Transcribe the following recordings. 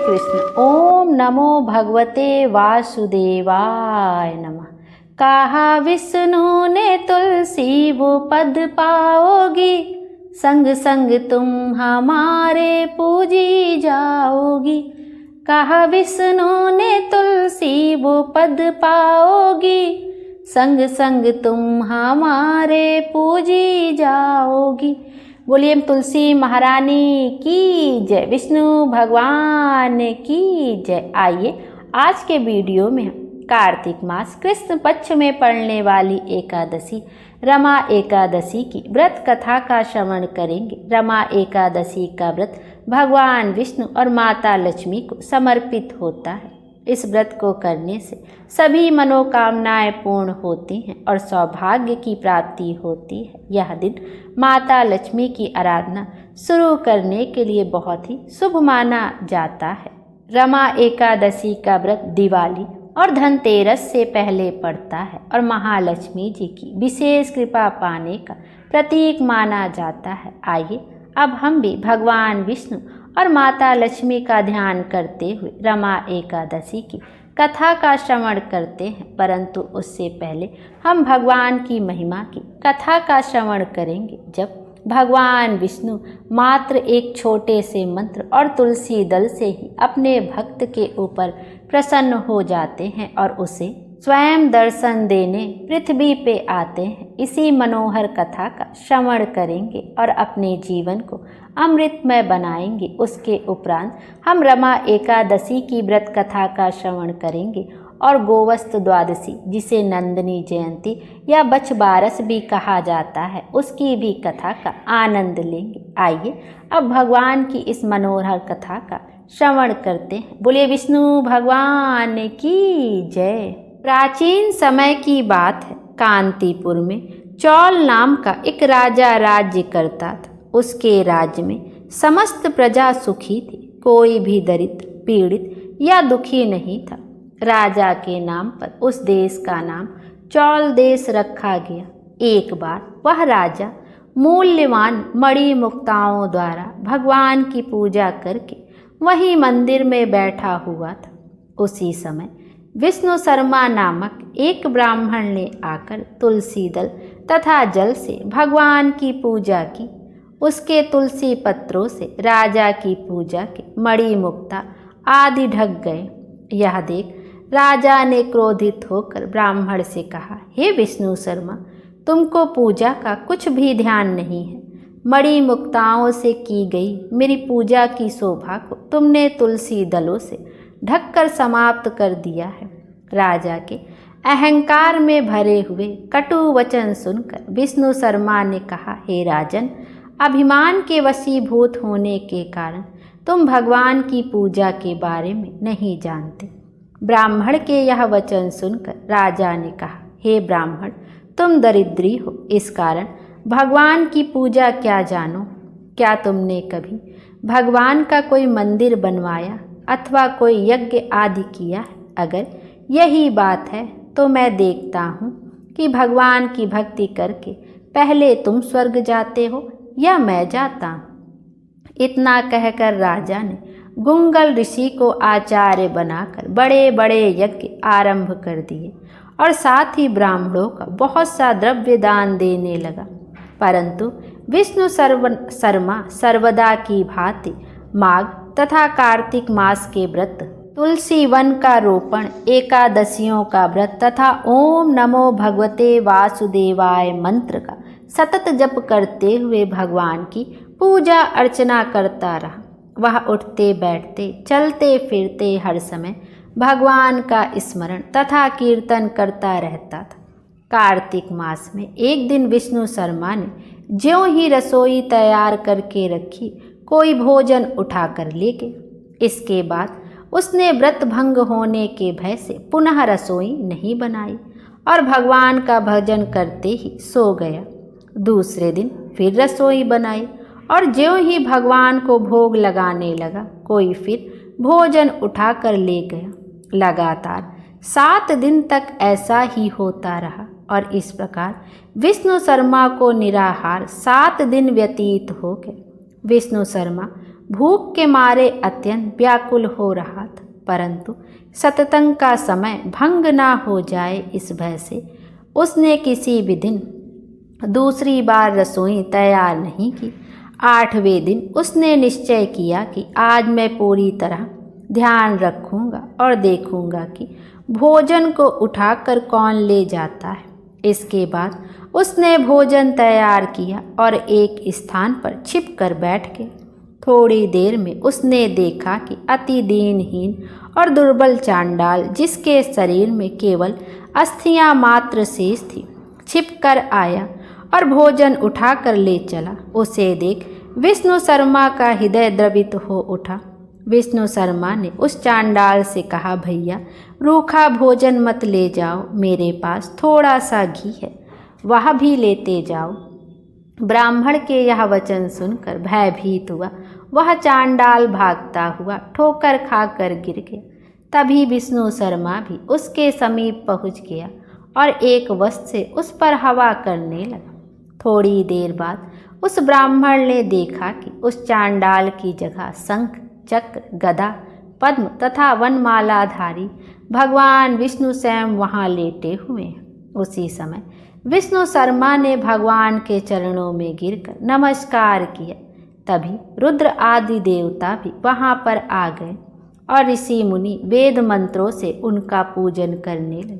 कृष्ण। ओम नमो भगवते वासुदेवाय नमः। कहा विष्णु ने तुलसी वो पद पाओगी, संग संग तुम हमारे पूजी जाओगी। कहा विष्णु ने तुलसी वो पद पाओगी, संग संग तुम हमारे पूजी जाओगी। बोलिए तुलसी महारानी की जय, विष्णु भगवान की जय। आइए आज के वीडियो में हम कार्तिक मास कृष्ण पक्ष में पड़ने वाली एकादशी रमा एकादशी की व्रत कथा का श्रवण करेंगे। रमा एकादशी का व्रत भगवान विष्णु और माता लक्ष्मी को समर्पित होता है। इस व्रत को करने से सभी मनोकामनाएं पूर्ण होती हैं और सौभाग्य की प्राप्ति होती है। यह दिन माता लक्ष्मी की आराधना शुरू करने के लिए बहुत ही शुभ माना जाता है। रमा एकादशी का व्रत दिवाली और धनतेरस से पहले पड़ता है और महालक्ष्मी जी की विशेष कृपा पाने का प्रतीक माना जाता है। आइए अब हम भी भगवान विष्णु और माता लक्ष्मी का ध्यान करते हुए रमा एकादशी की कथा का श्रवण करते हैं, परंतु उससे पहले हम भगवान की महिमा की कथा का श्रवण करेंगे। जब भगवान विष्णु मात्र एक छोटे से मंत्र और तुलसी दल से ही अपने भक्त के ऊपर प्रसन्न हो जाते हैं और उसे स्वयं दर्शन देने पृथ्वी पे आते हैं। इसी मनोहर कथा का श्रवण करेंगे और अपने जीवन को अमृतमय बनाएंगे। उसके उपरांत हम रमा एकादशी की व्रत कथा का श्रवण करेंगे और गोवस्त द्वादशी, जिसे नंदिनी जयंती या बछबारस भी कहा जाता है, उसकी भी कथा का आनंद लेंगे। आइए अब भगवान की इस मनोहर कथा का श्रवण करते हैं। बोलिए विष्णु भगवान की जय। प्राचीन समय की बात है। कांतीपुर में चौल नाम का एक राजा राज्य करता था। उसके राज्य में समस्त प्रजा सुखी थी, कोई भी दरिद्र, पीड़ित या दुखी नहीं था। राजा के नाम पर उस देश का नाम चौल देश रखा गया। एक बार वह राजा मूल्यवान मणि मुक्ताओं द्वारा भगवान की पूजा करके वही मंदिर में बैठा हुआ था। उसी समय विष्णु शर्मा नामक एक ब्राह्मण ने आकर तुलसी दल तथा जल से भगवान की पूजा की। उसके तुलसी पत्रों से राजा की पूजा के मणि मुक्ता आदि ढक गए। यह देख राजा ने क्रोधित होकर ब्राह्मण से कहा, हे विष्णु शर्मा, तुमको पूजा का कुछ भी ध्यान नहीं है। मणि मुक्ताओं से की गई मेरी पूजा की शोभा को तुमने तुलसी दलों से ढककर समाप्त कर दिया है। राजा के अहंकार में भरे हुए कटु वचन सुनकर विष्णु शर्मा ने कहा, हे राजन, अभिमान के वशीभूत होने के कारण तुम भगवान की पूजा के बारे में नहीं जानते। ब्राह्मण के यह वचन सुनकर राजा ने कहा, हे ब्राह्मण, तुम दरिद्री हो, इस कारण भगवान की पूजा क्या जानो। क्या तुमने कभी भगवान का कोई मंदिर बनवाया अथवा कोई यज्ञ आदि किया है? अगर यही बात है तो मैं देखता हूँ कि भगवान की भक्ति करके पहले तुम स्वर्ग जाते हो या मैं जाता हूँ। इतना कहकर राजा ने गुंगल ऋषि को आचार्य बनाकर बड़े बड़े यज्ञ आरंभ कर दिए और साथ ही ब्राह्मणों का बहुत सा द्रव्य दान देने लगा। परंतु विष्णु शर्मा सर्वदा की भांति माघ तथा कार्तिक मास के व्रत, तुलसी वन का रोपण, एकादशियों का व्रत तथा ओम नमो भगवते वासुदेवाय मंत्र का सतत जप करते हुए भगवान की पूजा अर्चना करता रहा। वह उठते बैठते चलते फिरते हर समय भगवान का स्मरण तथा कीर्तन करता रहता था। कार्तिक मास में एक दिन विष्णु शर्मा ने ज्यों ही रसोई तैयार करके रखी, कोई भोजन उठाकर ले गए। इसके बाद उसने व्रत भंग होने के भय से पुनः रसोई नहीं बनाई और भगवान का भजन करते ही सो गया। दूसरे दिन फिर रसोई बनाई और ज्यों ही भगवान को भोग लगाने लगा, कोई फिर भोजन उठाकर ले गया। लगातार 7 दिन तक ऐसा ही होता रहा और इस प्रकार विष्णु शर्मा को निराहार 7 दिन व्यतीत हो गए। विष्णु शर्मा भूख के मारे अत्यंत व्याकुल हो रहा था, परंतु सततंग का समय भंग ना हो जाए इस भय से उसने किसी भी दिन दूसरी बार रसोई तैयार नहीं की। 8वें दिन उसने निश्चय किया कि आज मैं पूरी तरह ध्यान रखूंगा और देखूंगा कि भोजन को उठाकर कौन ले जाता है। इसके बाद उसने भोजन तैयार किया और एक स्थान पर छिप कर बैठ गया। थोड़ी देर में उसने देखा कि अति दीनहीन और दुर्बल चांडाल, जिसके शरीर में केवल अस्थियां मात्र शेष थी, छिप कर आया और भोजन उठाकर ले चला। उसे देख विष्णु शर्मा का हृदय द्रवित हो उठा। विष्णु शर्मा ने उस चांडाल से कहा, भैया रूखा भोजन मत ले जाओ, मेरे पास थोड़ा सा घी है, वह भी लेते जाओ। ब्राह्मण के यह वचन सुनकर भयभीत हुआ वह चांडाल भागता हुआ ठोकर खाकर गिर गया। तभी विष्णु शर्मा भी उसके समीप पहुंच गया और एक वस्त्र से उस पर हवा करने लगा। थोड़ी देर बाद उस ब्राह्मण ने देखा कि उस चांडाल की जगह शंख, चक्र, गदा, पद्म तथा वनमालाधारी भगवान विष्णु स्वयं वहाँ लेटे हुए हैं। उसी समय विष्णु शर्मा ने भगवान के चरणों में गिरकर नमस्कार किया। तभी रुद्र आदि देवता भी वहाँ पर आ गए और ऋषि मुनि वेद मंत्रों से उनका पूजन करने लगे।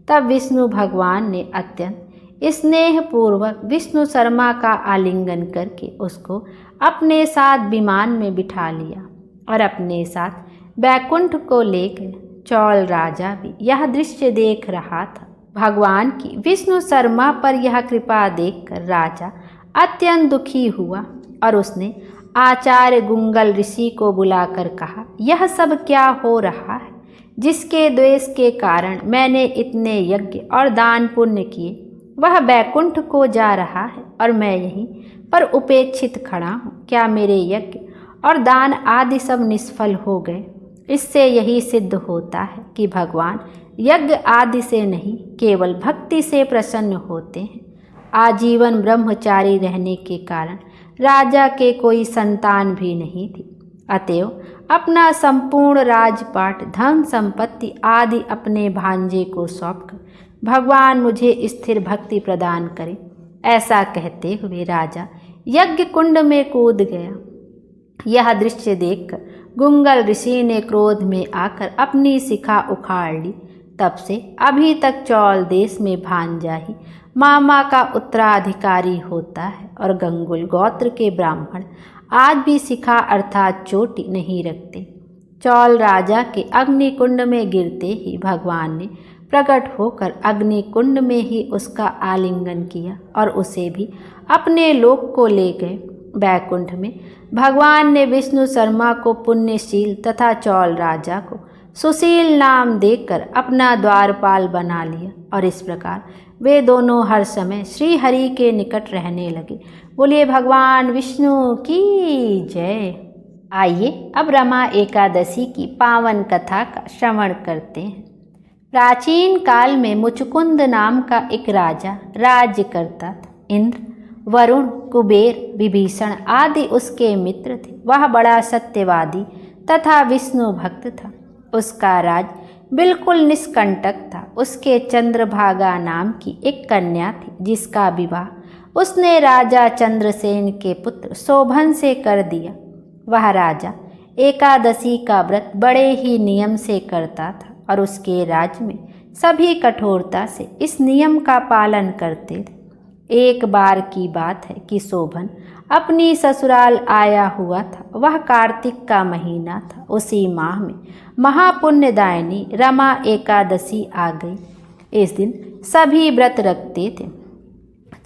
तब विष्णु भगवान ने अत्यंत स्नेहपूर्वक विष्णु शर्मा का आलिंगन करके उसको अपने साथ विमान में बिठा लिया और अपने साथ बैकुंठ को ले गए। चौल राजा भी यह दृश्य देख रहा था। भगवान की विष्णु शर्मा पर यह कृपा देखकर राजा अत्यंत दुखी हुआ और उसने आचार्य गुंगल ऋषि को बुलाकर कहा, यह सब क्या हो रहा है, जिसके द्वेष के कारण मैंने इतने यज्ञ और दान पुण्य किए, वह बैकुंठ को जा रहा है और मैं यहीं पर उपेक्षित खड़ा हूँ। क्या मेरे यज्ञ और दान आदि सब निष्फल हो गए? इससे यही सिद्ध होता है कि भगवान यज्ञ आदि से नहीं, केवल भक्ति से प्रसन्न होते हैं। आजीवन ब्रह्मचारी रहने के कारण राजा के कोई संतान भी नहीं थी, अतएव अपना संपूर्ण राजपाट, धन संपत्ति आदि अपने भांजे को सौंपकर भगवान मुझे स्थिर भक्ति प्रदान करें, ऐसा कहते हुए राजा यज्ञ कुंड में कूद गया। यह दृश्य देखकर गुंगल ऋषि ने क्रोध में आकर अपनी शिखा उखाड़ ली। तब से अभी तक चौल देश में भांजा ही मामा का उत्तराधिकारी होता है और गंगुल गोत्र के ब्राह्मण आज भी शिखा अर्थात चोटी नहीं रखते। चौल राजा के अग्निकुंड में गिरते ही भगवान ने प्रकट होकर अग्निकुंड में ही उसका आलिंगन किया और उसे भी अपने लोक को ले गए। बैकुंठ में भगवान ने विष्णु शर्मा को पुण्यशील तथा चौल राजा को सुशील नाम देकर अपना द्वारपाल बना लिया और इस प्रकार वे दोनों हर समय श्री हरि के निकट रहने लगे। बोलिए भगवान विष्णु की जय। आइए अब रमा एकादशी की पावन कथा का श्रवण करते हैं। प्राचीन काल में मुचुकुंद नाम का एक राजा राज्य करता था। इंद्र, वरुण, कुबेर, विभीषण आदि उसके मित्र थे। वह बड़ा सत्यवादी तथा विष्णु भक्त था। उसका राज बिल्कुल निष्कंटक था। उसके चंद्रभागा नाम की एक कन्या थी, जिसका विवाह उसने राजा चंद्रसेन के पुत्र शोभन से कर दिया। वह राजा एकादशी का व्रत बड़े ही नियम से करता था और उसके राज्य में सभी कठोरता से इस नियम का पालन करते थे। एक बार की बात है कि शोभन अपनी ससुराल आया हुआ था। वह कार्तिक का महीना था। उसी माह में महापुण्यदायिनी रमा एकादशी आ गई। इस दिन सभी व्रत रखते थे।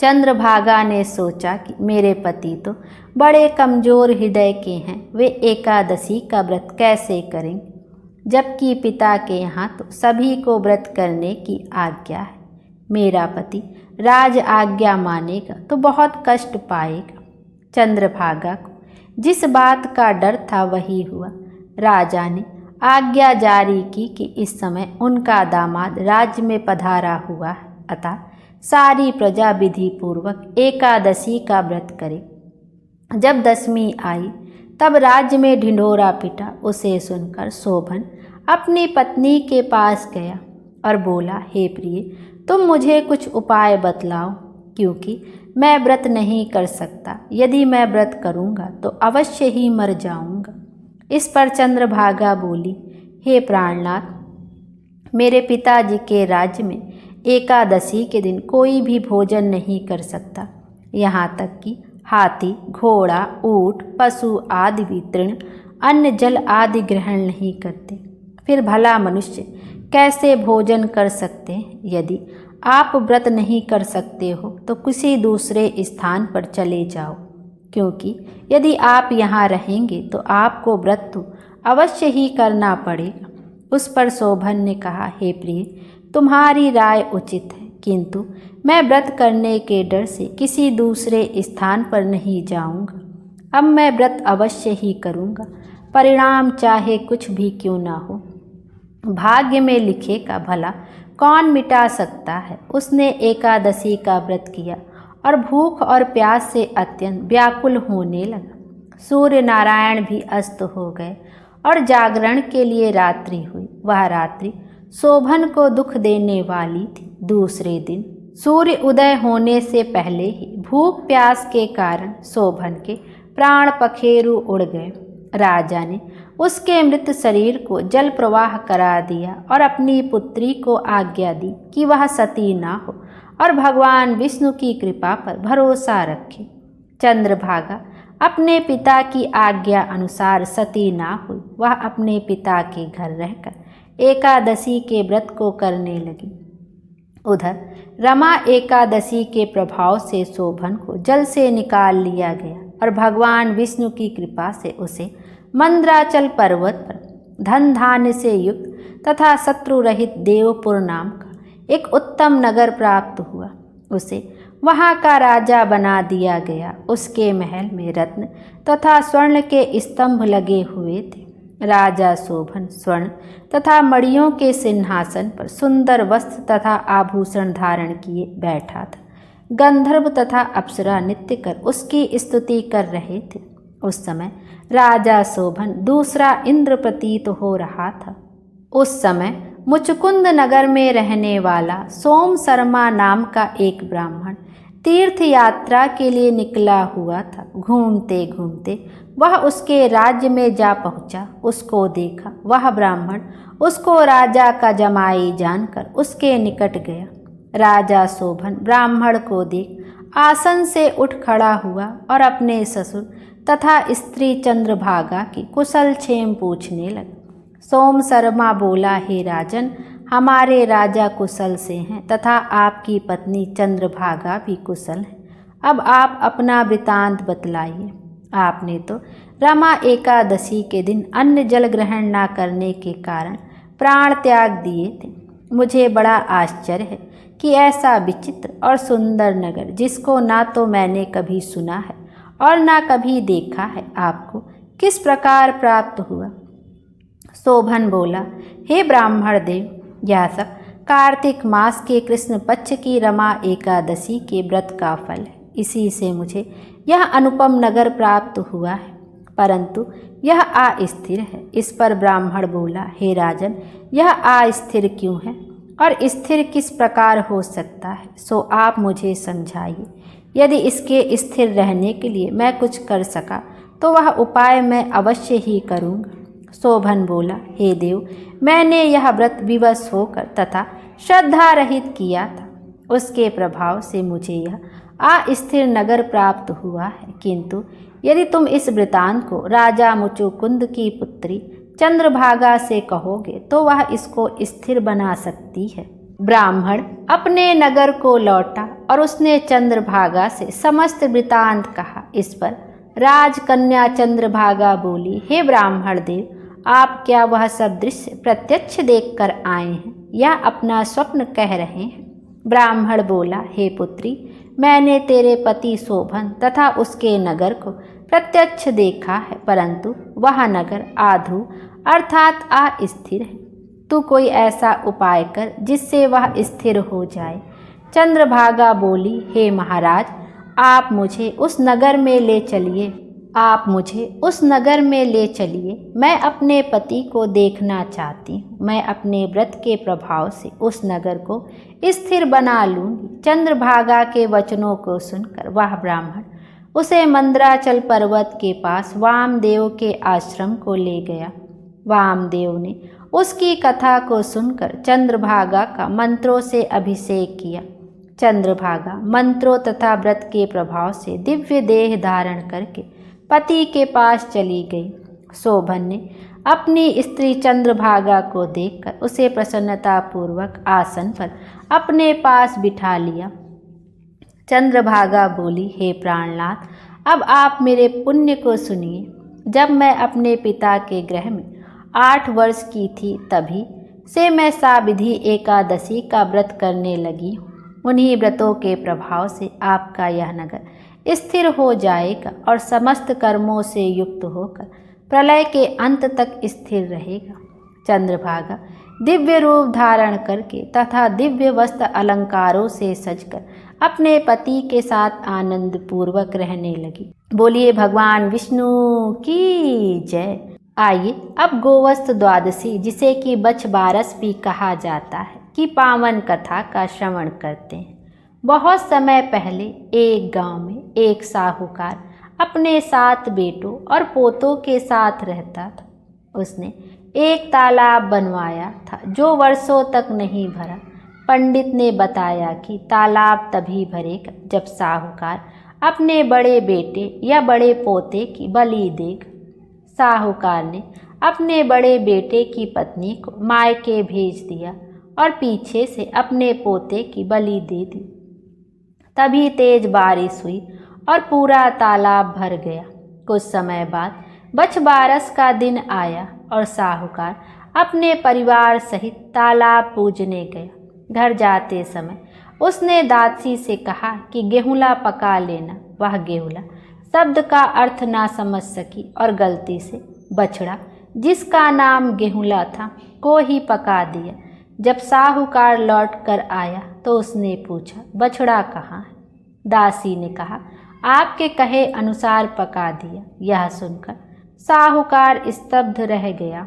चंद्रभागा ने सोचा कि मेरे पति तो बड़े कमजोर हृदय के हैं, वे एकादशी का व्रत कैसे करेंगे, जबकि पिता के यहाँ तो सभी को व्रत करने की आज्ञा है। मेरा पति राज आज्ञा मानेगा तो बहुत कष्ट पाएगा। चंद्रभागा को जिस बात का डर था वही हुआ। राजा ने आज्ञा जारी की कि इस समय उनका दामाद राज्य में पधारा हुआ है, अतः सारी प्रजा विधि पूर्वक एकादशी का व्रत करे। जब दशमी आई तब राज्य में ढिंढोरा पिटा। उसे सुनकर शोभन अपनी पत्नी के पास गया और बोला, हे प्रिय, तुम मुझे कुछ उपाय बतलाओ, क्योंकि मैं व्रत नहीं कर सकता। यदि मैं व्रत करूँगा तो अवश्य ही मर जाऊँगा। इस पर चंद्रभागा बोली, हे प्राणनाथ, मेरे पिताजी के राज्य में एकादशी के दिन कोई भी भोजन नहीं कर सकता। यहाँ तक कि हाथी, घोड़ा, ऊँट, पशु आदि भी तृण, अन्न, जल आदि ग्रहण नहीं करते। फिर भला मनुष्य कैसे भोजन कर सकते हैं? यदि आप व्रत नहीं कर सकते हो तो किसी दूसरे स्थान पर चले जाओ, क्योंकि यदि आप यहाँ रहेंगे तो आपको व्रत तो अवश्य ही करना पड़ेगा। उस पर शोभन ने कहा, हे प्रिय, तुम्हारी राय उचित है, किंतु मैं व्रत करने के डर से किसी दूसरे स्थान पर नहीं जाऊंगा। अब मैं व्रत अवश्य ही करूंगा, परिणाम चाहे कुछ भी क्यों ना हो। भाग्य में लिखे का भला कौन मिटा सकता है। उसने एकादशी का व्रत किया और भूख और प्यास से अत्यंत व्याकुल होने लगा। सूर्य नारायण भी अस्त हो गए और जागरण के लिए रात्रि हुई। वह रात्रि शोभन को दुख देने वाली थी। दूसरे दिन सूर्य उदय होने से पहले ही भूख प्यास के कारण शोभन के प्राण पखेरु उड़ गए। राजा ने उसके मृत शरीर को जल प्रवाह करा दिया और अपनी पुत्री को आज्ञा दी कि वह सती ना हो और भगवान विष्णु की कृपा पर भरोसा रखे। चंद्रभागा अपने पिता की आज्ञा अनुसार सती ना हुई। वह अपने पिता के घर रहकर एकादशी के व्रत को करने लगी। उधर रमा एकादशी के प्रभाव से शोभन को जल से निकाल लिया गया और भगवान विष्णु की कृपा से उसे मंद्राचल पर्वत पर धन धान्य से युक्त तथा शत्रु रहित देवपुर नाम का एक उत्तम नगर प्राप्त हुआ। उसे वहाँ का राजा बना दिया गया। उसके महल में रत्न तथा स्वर्ण के स्तंभ लगे हुए थे। राजा शोभन स्वर्ण तथा मणियों के सिंहासन पर सुंदर वस्त्र तथा आभूषण धारण किए बैठा था। गंधर्व तथा अप्सरा नृत्य कर उसकी स्तुति कर रहे थे। उस समय राजा शोभन दूसरा इंद्र प्रतीत हो रहा था। उस समय मुचकुंद नगर में रहने वाला सोम शर्मा नाम का एक ब्राह्मण तीर्थ यात्रा के लिए निकला हुआ था। घूमते घूमते वह उसके राज्य में जा पहुंचा। उसको देखा। वह ब्राह्मण उसको राजा का जमाई जानकर उसके निकट गया। राजा शोभन ब्राह्मण को देख आसन से उठ खड़ा हुआ और अपने ससुर तथा स्त्री चंद्रभागा की कुशल क्षेम पूछने लगा। सोम शर्मा बोला, हे राजन, हमारे राजा कुशल से हैं तथा आपकी पत्नी चंद्रभागा भी कुशल है। अब आप अपना वृतांत बतलाइए। आपने तो रमा एकादशी के दिन अन्न जल ग्रहण न करने के कारण प्राण त्याग दिए थे। मुझे बड़ा आश्चर्य है कि ऐसा विचित्र और सुंदर नगर, जिसको ना तो मैंने कभी सुना है और ना कभी देखा है, आपको किस प्रकार प्राप्त हुआ। शोभन बोला, हे ब्राह्मण देव, यह सब कार्तिक मास के कृष्ण पक्ष की रमा एकादशी के व्रत का फल है। इसी से मुझे यह अनुपम नगर प्राप्त हुआ है, परंतु यह अस्थिर है। इस पर ब्राह्मण बोला, हे राजन, यह अस्थिर क्यों है और स्थिर किस प्रकार हो सकता है, सो आप मुझे समझाइए। यदि इसके स्थिर रहने के लिए मैं कुछ कर सका तो वह उपाय मैं अवश्य ही करूँगा। शोभन बोला, हे देव, मैंने यह व्रत विवश होकर तथा श्रद्धा रहित किया था। उसके प्रभाव से मुझे यह अस्थिर नगर प्राप्त हुआ है, किंतु यदि तुम इस वृतांत को राजा मुचुकुंद की पुत्री चंद्रभागा से कहोगे तो वह इसको स्थिर बना सकती है। ब्राह्मण अपने नगर को लौटा और उसने चंद्रभागा से समस्त वृतांत कहा। इस पर राजकन्या चंद्रभागा बोली, हे ब्राह्मण देव, आप क्या वह सब दृश्य प्रत्यक्ष देखकर आए हैं या अपना स्वप्न कह रहे हैं। ब्राह्मण बोला, हे पुत्री, मैंने तेरे पति शोभन तथा उसके नगर को प्रत्यक्ष देखा है, परंतु वह नगर आधु अर्थात अस्थिर है। तू कोई ऐसा उपाय कर जिससे वह स्थिर हो जाए। चंद्रभागा बोली, हे महाराज, आप मुझे उस नगर में ले चलिए। आप मुझे उस नगर में ले चलिए, मैं अपने पति को देखना चाहती हूँ। मैं अपने व्रत के प्रभाव से उस नगर को स्थिर बना लूँगी। चंद्रभागा के वचनों को सुनकर वह ब्राह्मण उसे मंदराचल पर्वत के पास वामदेव के आश्रम को ले गया। वामदेव ने उसकी कथा को सुनकर चंद्रभागा का मंत्रों से अभिषेक किया। चंद्रभागा मंत्रों तथा व्रत के प्रभाव से दिव्य देह धारण करके पति के पास चली गई। शोभन ने अपनी स्त्री चंद्रभागा को देखकर उसे प्रसन्नतापूर्वक आसन पर अपने पास बिठा लिया। चंद्रभागा बोली, हे प्राणनाथ, अब आप मेरे पुण्य को सुनिए। जब मैं अपने पिता के गृह में 8 वर्ष की थी तभी से मैं साविधि एकादशी का व्रत करने लगी हूँ। उन्हीं व्रतों के प्रभाव से आपका यह नगर स्थिर हो जाएगा और समस्त कर्मों से युक्त होकर प्रलय के अंत तक स्थिर रहेगा। चंद्रभागा दिव्य रूप धारण करके तथा दिव्य वस्त्र अलंकारों से सजकर अपने पति के साथ आनंद पूर्वक रहने लगी। बोलिए भगवान विष्णु की जय। आइए अब गोवस्त द्वादशी, जिसे कि बछबारस भी कहा जाता है, की पावन कथा का श्रवण करते हैं। बहुत समय पहले एक गांव में एक साहूकार अपने 7 बेटों और पोतों के साथ रहता था। उसने एक तालाब बनवाया था जो वर्षों तक नहीं भरा। पंडित ने बताया कि तालाब तभी भरेगा जब साहूकार अपने बड़े बेटे या बड़े पोते की बलि देगा। साहूकार ने अपने बड़े बेटे की पत्नी को मायके भेज दिया और पीछे से अपने पोते की बलि दे दी। तभी तेज बारिश हुई और पूरा तालाब भर गया। कुछ समय बाद बछबारस का दिन आया और साहूकार अपने परिवार सहित तालाब पूजने गया। घर जाते समय उसने दासी से कहा कि गेहूला पका लेना। वह गेहूला शब्द का अर्थ ना समझ सकी और गलती से बछड़ा, जिसका नाम गेहूला था, को ही पका दिया। जब साहूकार लौट कर आया तो उसने पूछा, बछड़ा कहाँ है? दासी ने कहा, आपके कहे अनुसार पका दिया। यह सुनकर साहूकार स्तब्ध रह गया।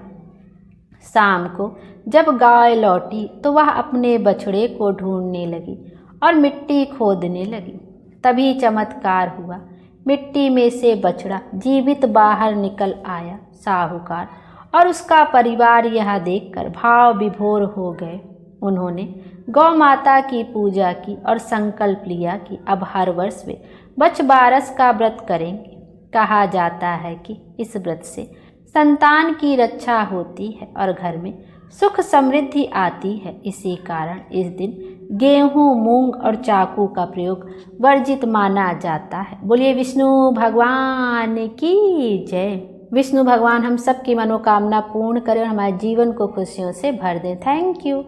शाम को जब गाय लौटी तो वह अपने बछड़े को ढूंढने लगी और मिट्टी खोदने लगी। तभी चमत्कार हुआ। मिट्टी में से बछड़ा जीवित बाहर निकल आया। साहूकार और उसका परिवार यह देखकर भाव विभोर हो गए। उन्होंने गौ माता की पूजा की और संकल्प लिया कि अब हर वर्ष वे बछबारस का व्रत करेंगे। कहा जाता है कि इस व्रत से संतान की रक्षा होती है और घर में सुख समृद्धि आती है। इसी कारण इस दिन गेहूं, मूंग और चाकू का प्रयोग वर्जित माना जाता है। बोलिए विष्णु भगवान की जय। विष्णु भगवान हम सब की मनोकामना पूर्ण करें और हमारे जीवन को खुशियों से भर दें। Thank you.